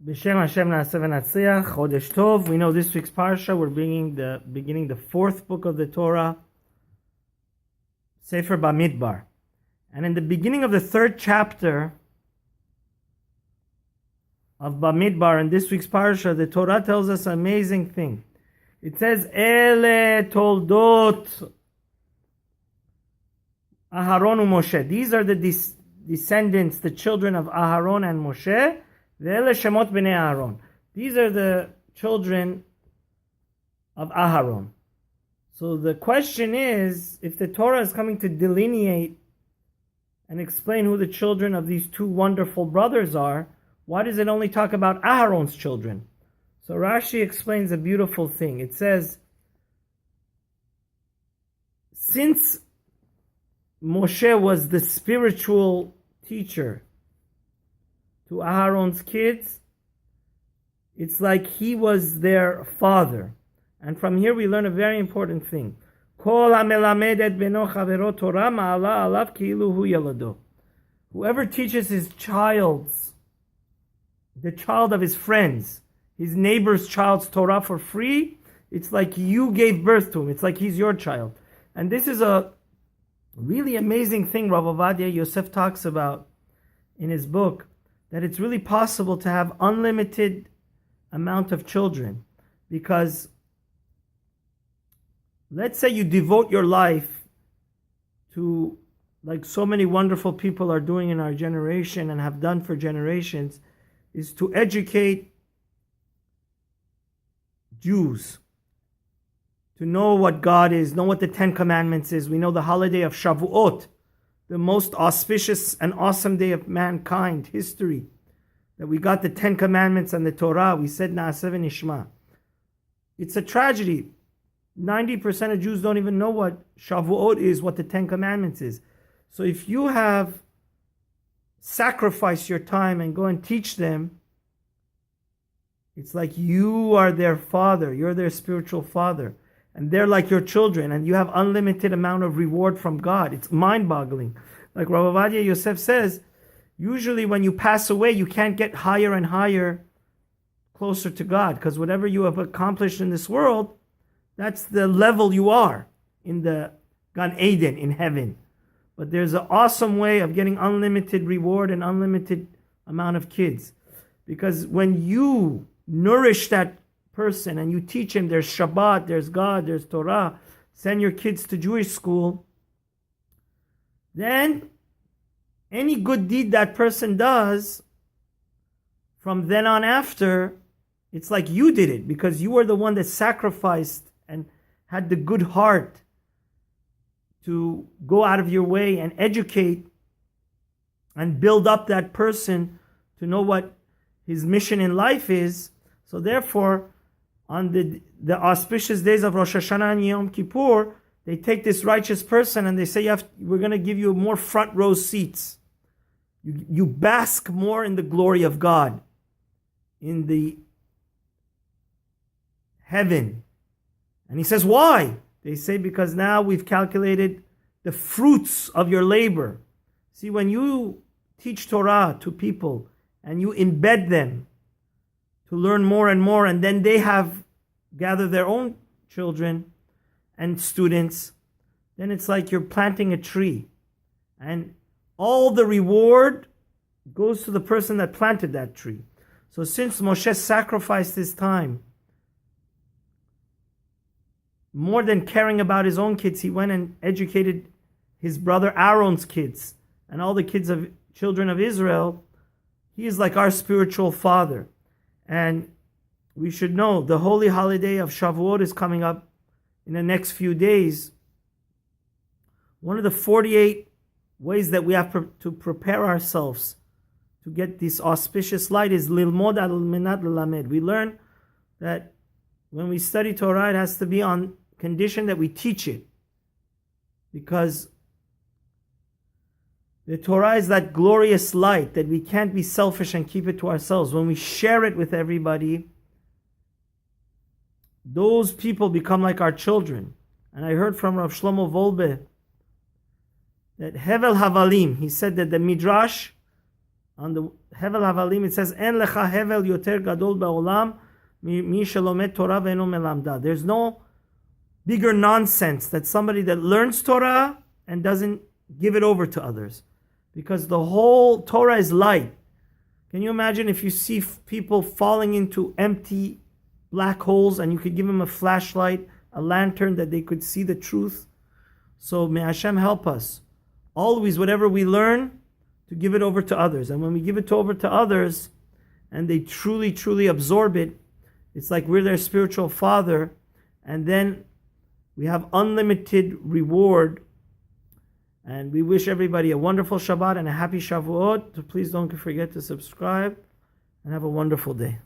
B'Shem Hashem Na'aseh V'Natzliach, Chodesh Tov. We know this week's Parsha, we're beginning the fourth book of the Torah, Sefer Bamidbar. And in the beginning of the third chapter of Bamidbar, in this week's Parsha, the Torah tells us an amazing thing. It says, Ele Toldot Aharon u'Moshe. These are the descendants, the children of Aharon and Moshe. Ve'ele Shemot b'nei Aharon. These are the children of Aharon. So the question is, if the Torah is coming to delineate and explain who the children of these two wonderful brothers are, why does it only talk about Aharon's children? So Rashi explains a beautiful thing. It says, since Moshe was the spiritual teacher to Aharon's kids, it's like he was their father. And from here we learn a very important thing. Whoever teaches his the child of his friends, his neighbor's child's Torah for free, it's like you gave birth to him. It's like he's your child. And this is a really amazing thing Rav Ovadia Yosef talks about in his book, that it's really possible to have unlimited amount of children. Because let's say you devote your life to, like so many wonderful people are doing in our generation and have done for generations, is to educate Jews to know what God is, know what the Ten Commandments is. We know the holiday of Shavuot, the most auspicious and awesome day of mankind history, that we got the Ten Commandments and the Torah. We said Na'aseh v'Nishma. It's a tragedy. 90% of Jews don't even know what Shavuot is, what the Ten Commandments is. So if you have sacrificed your time and go and teach them, it's like you are their father, you're their spiritual father, and they're like your children, and you have unlimited amount of reward from God. It's mind-boggling. Like Rav Ovadia Yosef says, usually when you pass away, you can't get higher and higher closer to God, because whatever you have accomplished in this world, that's the level you are in the Gan Eden, in heaven. But there's an awesome way of getting unlimited reward and unlimited amount of kids. Because when you nourish that person and you teach him there's Shabbat, there's God, there's Torah, send your kids to Jewish school, then any good deed that person does, from then on after, it's like you did it, because you were the one that sacrificed and had the good heart to go out of your way and educate and build up that person to know what his mission in life is. So therefore, on the auspicious days of Rosh Hashanah and Yom Kippur, they take this righteous person and they say, we're going to give you more front row seats. You bask more in the glory of God, in the heaven. And he says, why? They say, because now we've calculated the fruits of your labor. See, when you teach Torah to people and you embed them to learn more and more, and then they gather their own children and students, then it's like you're planting a tree. And all the reward goes to the person that planted that tree. So since Moshe sacrificed his time, more than caring about his own kids, he went and educated his brother Aaron's kids and all the children of Israel. He is like our spiritual father. And we should know the holy holiday of Shavuot is coming up in the next few days. One of the 48 ways that we have to prepare ourselves to get this auspicious light is Lilmod al Menat Lelamed. We learn that when we study Torah, it has to be on condition that we teach it. Because the Torah is that glorious light that we can't be selfish and keep it to ourselves. When we share it with everybody, those people become like our children. And I heard from Rav Shlomo Wolbe that Hevel Havalim, he said that the Midrash On the Hevel Havalim, it says, En lecha hevel yoter gadol ba'olam mi shelomet Torah ve'eno melamda. There's no bigger nonsense that somebody that learns Torah and doesn't give it over to others. Because the whole Torah is light. Can you imagine if you see people falling into empty black holes and you could give them a flashlight, a lantern that they could see the truth? So may Hashem help us. Always, whatever we learn, to give it over to others. And when we give it over to others and they truly, truly absorb it, it's like we're their spiritual father, and then we have unlimited reward. And we wish everybody a wonderful Shabbat and a happy Shavuot. Please don't forget to subscribe and have a wonderful day.